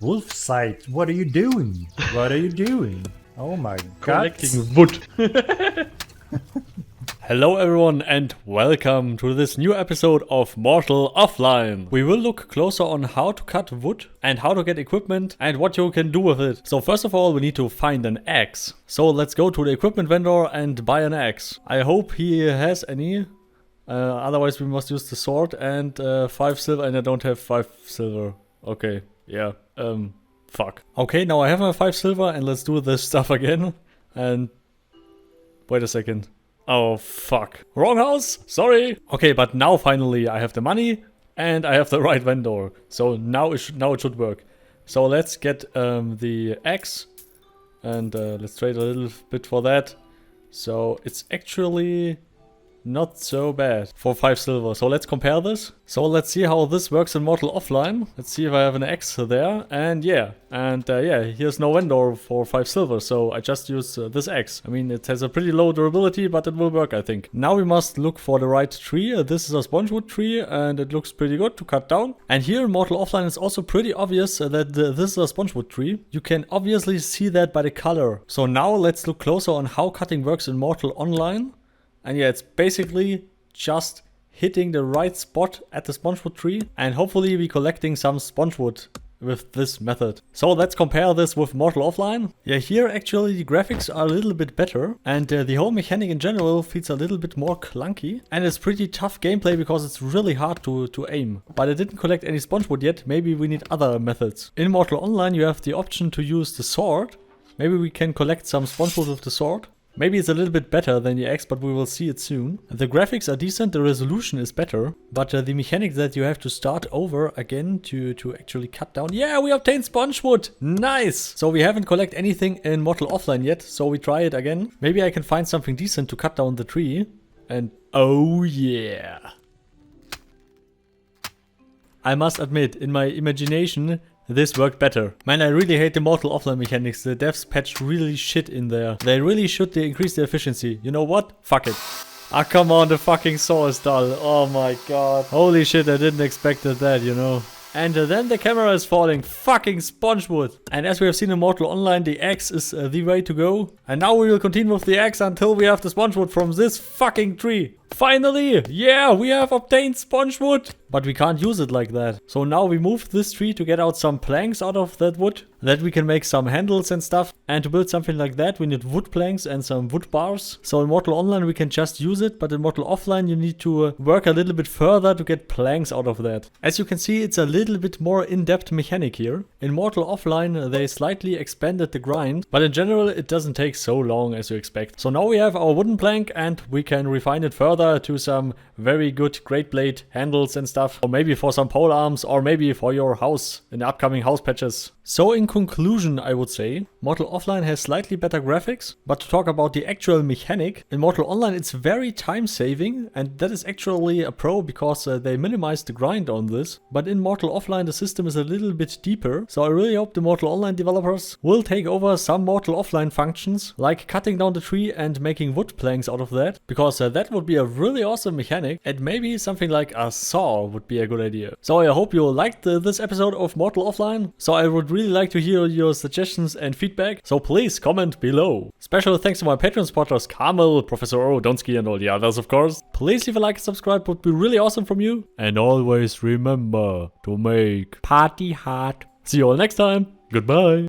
Wolf sight, what are you doing? What are you doing? Oh my god. Collecting wood. Hello everyone and welcome to this new episode of Mortal Offline. We will look closer on how to cut wood and how to get equipment and what you can do with it. So first of all we need to find an axe. So let's go to the equipment vendor and buy an axe. I hope he has any. Otherwise we must use the sword and 5 silver, and I don't have 5 silver. Okay, yeah, fuck. Okay, now I have my 5 silver and let's do this stuff again. And wait a second. Oh fuck. Wrong house, sorry. Okay, but now finally I have the money and I have the right vendor. So now it should work. So let's get the axe and let's trade a little bit for that. So it's actually not so bad for 5 silver. So let's compare this. So let's see how this works in Mortal Offline. Let's see if I have an axe there. And yeah, here's no vendor for 5 silver. So I just use this axe. I mean, it has a pretty low durability, but it will work, I think. Now we must look for the right tree. This is a Spongewood tree and it looks pretty good to cut down. And here in Mortal Offline it's also pretty obvious that this is a Spongewood tree. You can obviously see that by the color. So now let's look closer on how cutting works in Mortal Online. And yeah, it's basically just hitting the right spot at the Spongewood tree and hopefully be collecting some Spongewood with this method. So let's compare this with Mortal Offline. Yeah, here actually the graphics are a little bit better and the whole mechanic in general feels a little bit more clunky. And it's pretty tough gameplay because it's really hard to aim. But I didn't collect any Spongewood yet, maybe we need other methods. In Mortal Online you have the option to use the sword. Maybe we can collect some Spongewood with the sword. Maybe it's a little bit better than the axe, but we will see it soon. The graphics are decent, the resolution is better, but the mechanic that you have to start over again to actually cut down. Yeah, we obtained Spongewood! Nice! So we haven't collected anything in Mortal Offline yet, so we try it again. Maybe I can find something decent to cut down the tree. And oh yeah! I must admit, in my imagination, this worked better. Man, I really hate the Mortal Offline mechanics. The devs patched really shit in there. They really should increase the efficiency. You know what? Fuck it. Ah, come on, the fucking saw is dull. Oh my god. Holy shit, I didn't expect that, you know. And then the camera is falling. Fucking Spongewood. And as we have seen in Mortal Online, the axe is the way to go. And now we will continue with the axe until we have the Spongewood from this fucking tree. Finally! Yeah, we have obtained Spongewood! But we can't use it like that. So now we move this tree to get out some planks out of that wood. That we can make some handles and stuff. And to build something like that, we need wood planks and some wood bars. So in Mortal Online we can just use it, but in Mortal Offline you need to work a little bit further to get planks out of that. As you can see, it's a little bit more in-depth mechanic here. In Mortal Offline they slightly expanded the grind, but in general it doesn't take so long as you expect. So now we have our wooden plank and we can refine it further to some very good great blade handles and stuff, or maybe for some pole arms, or maybe for your house in the upcoming house patches. So in conclusion, I would say Mortal Offline has slightly better graphics, but to talk about the actual mechanic, in Mortal Online it's very time saving, and that is actually a pro because they minimized the grind on this. But in Mortal Offline the system is a little bit deeper, so I really hope the Mortal Online developers will take over some Mortal Offline functions, like cutting down the tree and making wood planks out of that, because that would be a really awesome mechanic, and maybe something like a saw would be a good idea. So I hope you liked this episode of Mortal Offline. So I would really like to hear your suggestions and feedback, so please comment below. Special thanks to my Patreon supporters Carmel, Professor O, Donski and all the others of course. Please leave a like and subscribe, would be really awesome from you. And always remember to make party hard. See you all next time. Goodbye.